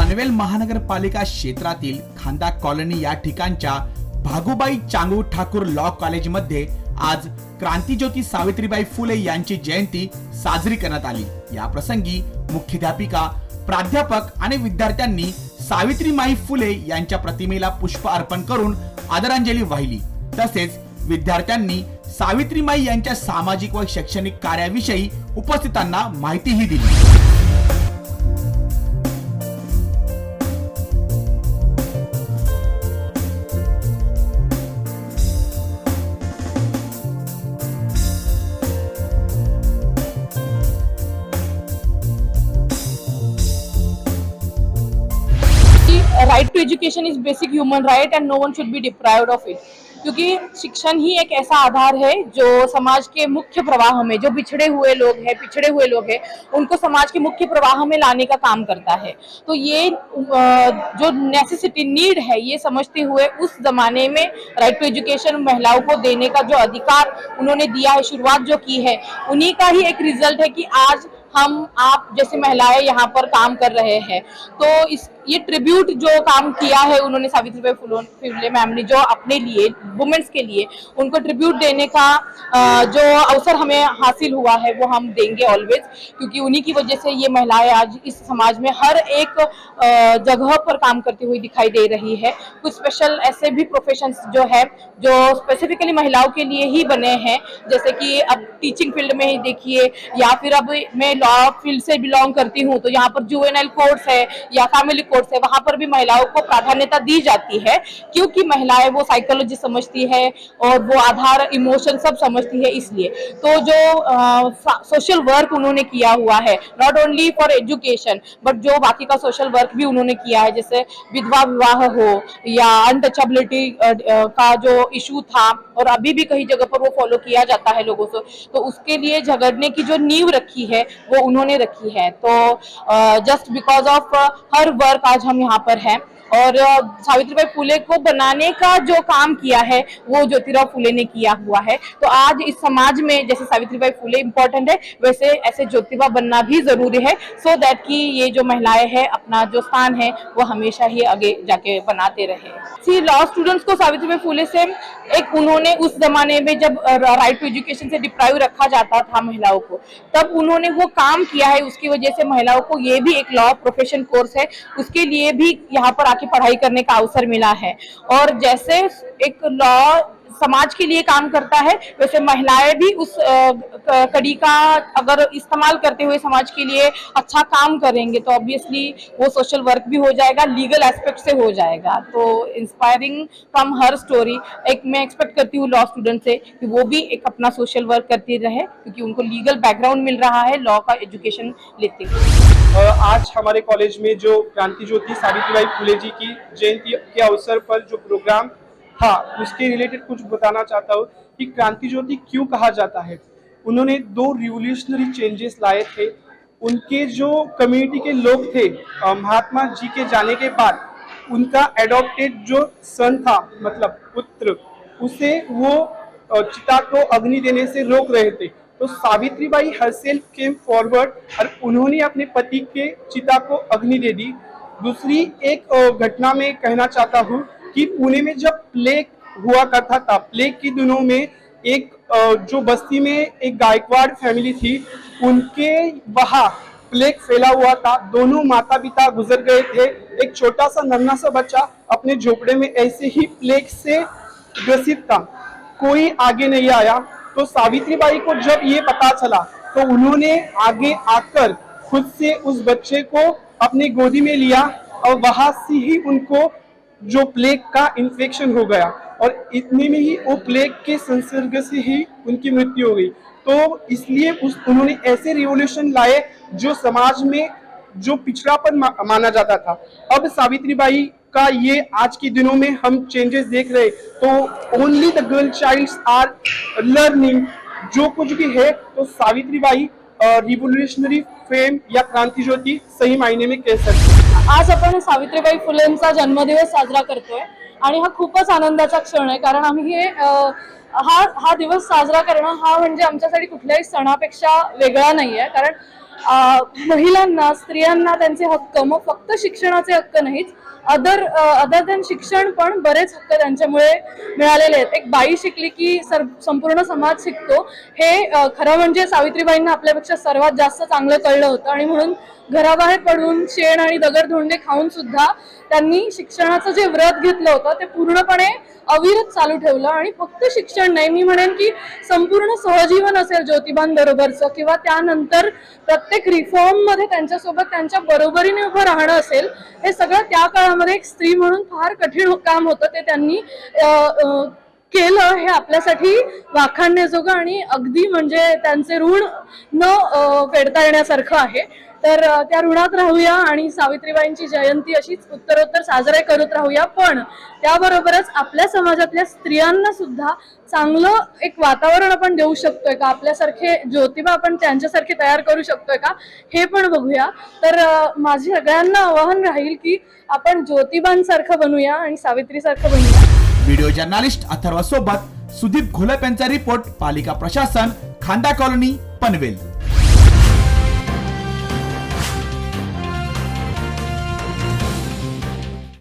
पनवेल महानगरपालिका क्षेत्रातील खांदा कॉलनी या ठिकाणच्या भागुबाई चांगू ठाकूर लॉ कॉलेजमध्ये आज क्रांतिज्योती सावित्रीबाई फुले यांची जयंती साजरी करण्यात आली। या प्रसंगी मुख्याध्यापिका, प्राध्यापक आणि विद्यार्थ्यांनी सावित्रीबाई फुले यांच्या प्रतिमेला पुष्प अर्पण करून आदरांजली वाहिली। तसेच विद्यार्थ्यांनी सावित्रीबाई यांच्या सामाजिक व शैक्षणिक कार्याविषयी उपस्थितांना माहितीही दिली। Right to education is basic human right and no one should be deprived of it, क्योंकि शिक्षण ही एक ऐसा आधार है जो समाज के मुख्य प्रवाह में, जो पिछड़े हुए लोग हैं उनको समाज के मुख्य प्रवाह में लाने का काम करता है। तो ये जो नेसेसिटी, नीड है, ये समझते हुए उस जमाने में राइट टू एजुकेशन महिलाओं को देने का जो अधिकार उन्होंने दिया है, शुरुआत जो की है, उन्हीं का ही एक रिजल्ट है कि आज हम आप जैसे महिलाएं यहाँ पर काम कर रहे हैं। तो ये ट्रिब्यूट जो काम किया है उन्होंने, सावित्रीबाई फुले मैम ने, जो अपने लिए, वुमेन्स के लिए उनको ट्रिब्यूट देने का जो अवसर हमें हासिल हुआ है वो हम देंगे ऑलवेज, क्योंकि उन्हीं की वजह से ये महिलाएं आज इस समाज में हर एक जगह पर काम करती हुई दिखाई दे रही है। कुछ स्पेशल ऐसे भी प्रोफेशंस जो है जो स्पेसिफिकली महिलाओं के लिए ही बने हैं, जैसे कि अब टीचिंग फील्ड में ही देखिए, या फिर अब मैं लॉ फील्ड से बिलोंग करती हूँ तो यहाँ पर जुवेनाइल कोर्ट्स है या फैमिली कोर्ट्स है, वहां पर भी महिलाओं को प्राधान्यता दी जाती है, क्योंकि महिलाएं वो साइकोलॉजी समझती है और वो आधार, इमोशन सब समझती है। इसलिए तो जो सोशल वर्क उन्होंने किया हुआ है, not only for education but जो बाकी का सोशल वर्क भी उन्होंने किया है, जैसे विधवा विवाह हो या अनटचेबिलिटी का जो इशू था और अभी भी कई जगह पर वो फॉलो किया जाता है लोगों से, तो उसके लिए झगड़ने की जो नींव रखी है वो उन्होंने रखी है। तो just because of her work आज हम यहाँ पर हैं, और सावित्रीबाई फुले को बनाने का जो काम किया है वो ज्योतिराव फुले ने किया हुआ है। तो आज इस समाज में जैसे सावित्रीबाई फुले इम्पोर्टेंट है, वैसे ऐसे ज्योतिबा बनना भी जरूरी है, सो दैट कि ये जो महिलाएं हैं अपना जो स्थान है वो हमेशा ही आगे जाके बनाते रहे। लॉ स्टूडेंट्स को सावित्रीबाई फुले से एक, उन्होंने उस जमाने में जब राइट टू एजुकेशन से डिप्राइव रखा जाता था महिलाओं को, तब उन्होंने वो काम किया है, उसकी वजह से महिलाओं को ये भी एक लॉ प्रोफेशन कोर्स है, उसके लिए भी यहाँ पर आके पढ़ाई करने का अवसर मिला है। और जैसे एक लॉ समाज के लिए काम करता है, वैसे महिलाएं भी उस कड़ी का अगर इस्तेमाल करते हुए समाज के लिए अच्छा काम करेंगे तो ऑब्वियसली वो सोशल वर्क भी हो जाएगा, लीगल एस्पेक्ट से हो जाएगा। तो इंस्पायरिंग फ्रॉम हर स्टोरी, एक मैं एक्सपेक्ट करती हूँ लॉ स्टूडेंट से कि वो भी एक अपना सोशल वर्क करते रहे, क्योंकि उनको लीगल बैकग्राउंड मिल रहा है लॉ का एजुकेशन लेते हुए। आज हमारे कॉलेज में जो क्रांति ज्योति सावित्रीबाई फुले जी की जयंती के अवसर पर जो प्रोग्राम था, उसके रिलेटेड कुछ बताना चाहता हूँ कि क्रांति ज्योति क्यों कहा जाता है। उन्होंने 2 रिवोल्यूशनरी चेंजेस लाए थे। उनके जो कम्युनिटी के लोग थे, महात्मा जी के जाने के बाद उनका एडॉप्टेड जो सन था, मतलब पुत्र, उसे वो चिता को अग्नि देने से रोक रहे थे। तो सावित्रीबाई हरसेल्फ केम फॉरवर्ड और उन्होंने अपने पति के चिता को अग्नि दे दी। दूसरी एक घटना में कहना चाहता हूँ कि पुणे में जब प्लेग हुआ करता था, प्लेग के दिनों में एक जो बस्ती में एक गायकवाड़ फैमिली थी, उनके वहाँ प्लेग फैला हुआ था। दोनों माता पिता गुजर गए थे। एक छोटा सा नन्हा सा बच्चा अपने झोपड़े में ऐसे ही प्लेग से ग्रसित था, कोई आगे नहीं आया। तो सावित्रीबाई को जब ये पता चला तो उन्होंने आगे आकर खुद से उस बच्चे को अपनी गोदी में लिया और वहां से ही उनको जो प्लेग का इन्फेक्शन हो गया और इतने में ही वो प्लेग के संसर्ग से ही उनकी मृत्यु हो गई। तो इसलिए उन्होंने ऐसे रिवोल्यूशन लाए जो समाज में जो पिछड़ापन माना जाता था। अब सावित्रीबाई का ये आज के दिनों में हम चेंजेस देख रहे, तो only the girl childs are learning, जो कुछ भी है, तो सावित्रीबाई रिव्होल्युशनरी फेम या क्रांती ज्योती सही मायने में कह सकते। आज आपण सावित्रीबाई फुलेंचा जन्मदिवस साजरा करतोय आणि हा खूपच आनंदाचा क्षण आहे, कारण आम्ही हे हा दिवस साजरा करणं हा म्हणजे आमच्यासाठी कुठल्याही सणापेक्षा वेगळा नाहीये, कारण महिलांना, स्त्रियांना त्यांचे हक्क, मग फक्त शिक्षणाचे हक्क नाहीत, अदर दॅन शिक्षण पण बरेच हक्क त्यांच्यामुळे मिळालेले आहेत. एक बाई शिकली की संपूर्ण समाज शिकतो, हे खरं म्हणजे सावित्रीबाईंना आपल्यापेक्षा सर्वात जास्त चांगलं कळलं होतं आणि म्हणून घराबाहेर पडून शेण आणि दगडधोंडे खाऊन सुद्धा त्यांनी शिक्षणाचं जे व्रत घेतलं होतं ते पूर्णपणे अविरत चालू ठेवलं. आणि फक्त शिक्षण नाही, मी म्हणेन की संपूर्ण सहजीवन असेल ज्योतिबांबरोबरचं, किंवा त्यानंतर प्रत्येक रिफॉर्म मध्ये त्यांच्यासोबत त्यांच्या बरोबरीने उभं राहणं असेल, हे सगळं त्या काळामध्ये एक स्त्री म्हणून फार कठीण काम होतं. ते त्यांनी केलं, हे आपल्यासाठी वाखाणण्याजोगं आणि अगदी म्हणजे त्यांचे ऋण न फेडता येण्यासारखं आहे. तर त्या ऋणात राहूया आणि सावित्रीबाईंची जयंती अशीच उत्तरोत्तर साजरी करत राहूया. पण त्याबरोबरच आपल्या समाजातल्या स्त्रियांना सुद्धा चांगलं एक वातावरण आपण देऊ शकतोय का, आपल्यासारखे ज्योतिबा आपण त्यांच्यासारखे तयार करू शकतोय का, हे पण बघूया. तर माझी सगळ्यांना आवाहन राहील की आपण ज्योतिबांसारखं बनूया आणि सावित्रीसारखं बनूया. व्हिडिओ जर्नालिस्ट अथर्व सोबत सुदीप घोलप यांचा रिपोर्ट, पालिका प्रशासन, खांदा कॉलनी, पनवेल.